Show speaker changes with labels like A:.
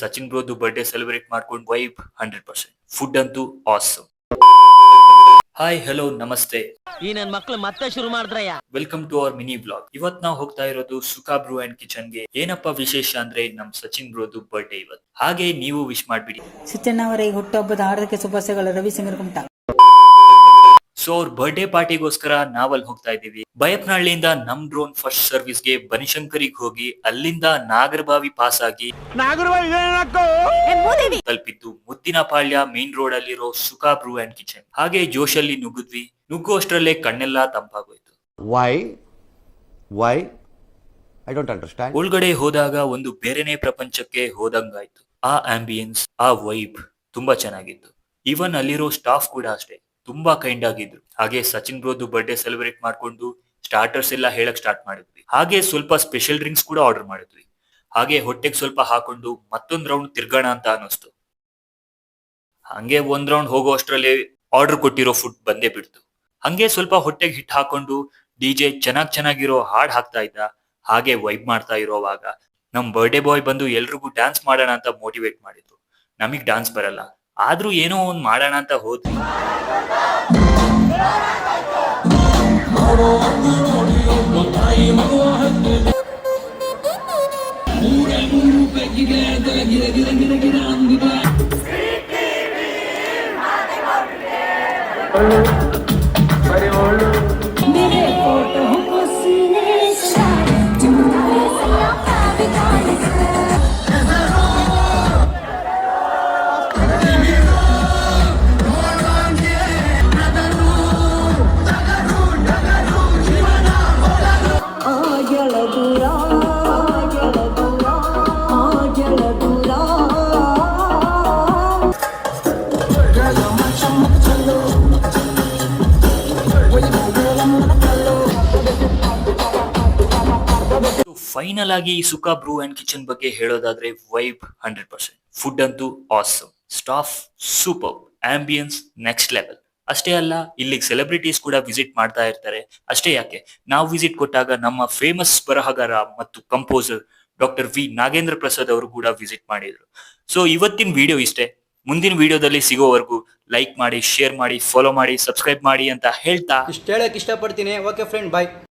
A: ಸಚಿನ್ ಬ್ರೋದು birthday celebrate ಮಾಡ್ಕೊಂಡು vibe 100%. Food ಅಂತೂ ಆಸಮ್. ಹಾಯ್ ಹಲೋ ನಮಸ್ತೆ,
B: ಈ ನನ್ ಮಕ್ಳು ಮತ್ತೆ ಶುರು ಮಾಡಿದ್ರಯ್ಯ.
A: Welcome to our mini vlog. ಇವತ್ ನಾವು ಹೋಗ್ತಾ ಇರೋದು ಸುಖಾ ಬ್ರೂ ಅಂಡ್ ಕಿಚನ್ ಗೆ. ಏನಪ್ಪಾ ವಿಶೇಷ ಅಂದ್ರೆ ನಮ್ ಸಚಿನ್ ಬ್ರೋದು ಬರ್ಡೇ ಇವತ್ತು. ಹಾಗೆ ನೀವು ವಿಶ್ ಮಾಡ್ಬಿಡಿ.
C: ಸಿಚ್ಚಣ್ಣ ಅವರಿಗೆ ಹುಟ್ಟುಹಬ್ಬದ ಹಾರ್ದಿಕ ಶುಭಾಶಯಗಳು. ರವಿಶಂಕರ್ ಕುಮಟಾ.
A: ಸೊ ಅವ್ರ ಬರ್ಡೇ ಪಾರ್ಟಿಗೋಸ್ಕರ ನಾವಲ್ಲಿ ಹೋಗ್ತಾ ಇದೀವಿ. ಬಯಪ್ನಹಳ್ಳಿಯಿಂದ ನಮ್ ಡ್ರೋನ್ ಫಸ್ಟ್ ಸರ್ವಿಸ್ ಗೆ ಬನಶಂಕರಿಗೆ ಹೋಗಿ ಅಲ್ಲಿಂದ ನಾಗರಬಾವಿ ಪಾಸ್ ಆಗಿ ತಲುಪಿದ್ದು ಮುದ್ದಿನಪಾಳ್ಯ ಮೇನ್ ರೋಡ್ ಅಲ್ಲಿರೋ ಸುಖಾ ಬ್ರೂ ಅಂಡ್ ಕಿಚನ್. ಹಾಗೆ ಜೋಶಲ್ಲಿ ನುಗ್ಗಿದ್ವಿ. ನುಗ್ಗುವಷ್ಟರಲ್ಲೇ ಕಣ್ಣೆಲ್ಲಾ ತಂಪಾಗೋಯ್ತು.
D: Why? I don't understand.
A: ಒಳಗಡೆ ಹೋದಾಗ ಒಂದು ಬೇರೆನೆ ಪ್ರಪಂಚಕ್ಕೆ ಹೋದಂಗಾಯ್ತು. ಆ ಆಂಬಿಯನ್ಸ್, ಆ ವೈಬ್ ತುಂಬಾ ಚೆನ್ನಾಗಿತ್ತು. ಈವನ್ ಅಲ್ಲಿರೋ ಸ್ಟಾಫ್ ಕೂಡ ಅಷ್ಟೇ, ತುಂಬಾ ಕೈಂಡ್ ಆಗಿದ್ರು. ಹಾಗೆ ಸಚಿನ್ ಬ್ರೋದು ಬರ್ಡೇ ಸೆಲೆಬ್ರೇಟ್ ಮಾಡ್ಕೊಂಡು ಸ್ಟಾರ್ಟರ್ಸ್ ಎಲ್ಲ ಹೇಳಕ್ ಸ್ಟಾರ್ಟ್ ಮಾಡಿದ್ವಿ. ಹಾಗೆ ಸ್ವಲ್ಪ ಸ್ಪೆಷಲ್ ಡ್ರಿಂಕ್ಸ್ ಕೂಡ ಆರ್ಡರ್ ಮಾಡಿದ್ವಿ. ಹಾಗೆ ಹೊಟ್ಟೆಗೆ ಸ್ವಲ್ಪ ಹಾಕೊಂಡು ಮತ್ತೊಂದ್ ರೌಂಡ್ ತಿರ್ಗೋಣ ಅಂತ ಅನಿಸ್ತು. ಹಂಗೆ ಒಂದ್ ರೌಂಡ್ ಹೋಗೋ ಅಷ್ಟ್ರಲ್ಲಿ ಆರ್ಡರ್ ಕೊಟ್ಟಿರೋ ಫುಡ್ ಬಂದೇ ಬಿಡ್ತು. ಹಂಗೆ ಸ್ವಲ್ಪ ಹೊಟ್ಟೆಗೆ ಹಿಟ್ ಹಾಕೊಂಡು ಡಿಜೆ ಚೆನ್ನಾಗಿರೋ ಹಾಡ್ ಹಾಕ್ತಾ ಇದ್ದ. ಹಾಗೆ ವೈಬ್ ಮಾಡ್ತಾ ಇರೋವಾಗ ನಮ್ ಬರ್ಡೇ ಬಾಯ್ ಬಂದು ಎಲ್ರಿಗೂ ಡ್ಯಾನ್ಸ್ ಮಾಡೋಣ ಅಂತ ಮೋಟಿವೇಟ್ ಮಾಡಿದ್ರು. ನಮಗ್ ಡ್ಯಾನ್ಸ್ ಬರಲ್ಲ, ಆದ್ರೂ ಏನೋ ಒಂದ್ ಮಾಡೋಣ ಅಂತ ಹೋದ್ವಿ. ಫೈನಲ್ ಆಗಿ ಈ ಸುಖಾ ಬ್ರೂ ಅಂಡ್ ಕಿಚನ್ ಬಗ್ಗೆ ಹೇಳೋದಾದ್ರೆ ವೈಬ್ 100%. ಫುಡ್ ಅಂತೂ awesome, staff super, ambience next level. ಅಷ್ಟೇ ಅಲ್ಲ, ಇಲ್ಲಿಗೆ ಸೆಲೆಬ್ರಿಟೀಸ್ ಕೂಡ ವಿಸಿಟ್ ಮಾಡ್ತಾ ಇರ್ತಾರೆ. ಅಷ್ಟೇ ಯಾಕೆ, ನಾವು ವಿಸಿಟ್ ಕೊಟ್ಟಾಗ ನಮ್ಮ ಫೇಮಸ್ ಬರಹಗಾರ ಮತ್ತು composer doctor V Nagendra Prasad ಅವರು ಕೂಡ ವಿಸಿಟ್ ಮಾಡಿದ್ರು. ಸೊ ಇವತ್ತಿನ ವಿಡಿಯೋ ಇಷ್ಟೇ. ಮುಂದಿನ ವಿಡಿಯೋದಲ್ಲಿ ಸಿಗೋವರೆಗೂ ಲೈಕ್ ಮಾಡಿ, ಶೇರ್ ಮಾಡಿ, ಫಾಲೋ ಮಾಡಿ, ಸಬ್ಸ್ಕ್ರೈಬ್ ಮಾಡಿ ಅಂತ ಹೇಳ್ತಾ
E: ಇಷ್ಟ ಹೇಳಕ್ ಇಷ್ಟಪಡ್ತೀನಿ. ಓಕೆ ಫ್ರೆಂಡ್, ಬಾಯ್.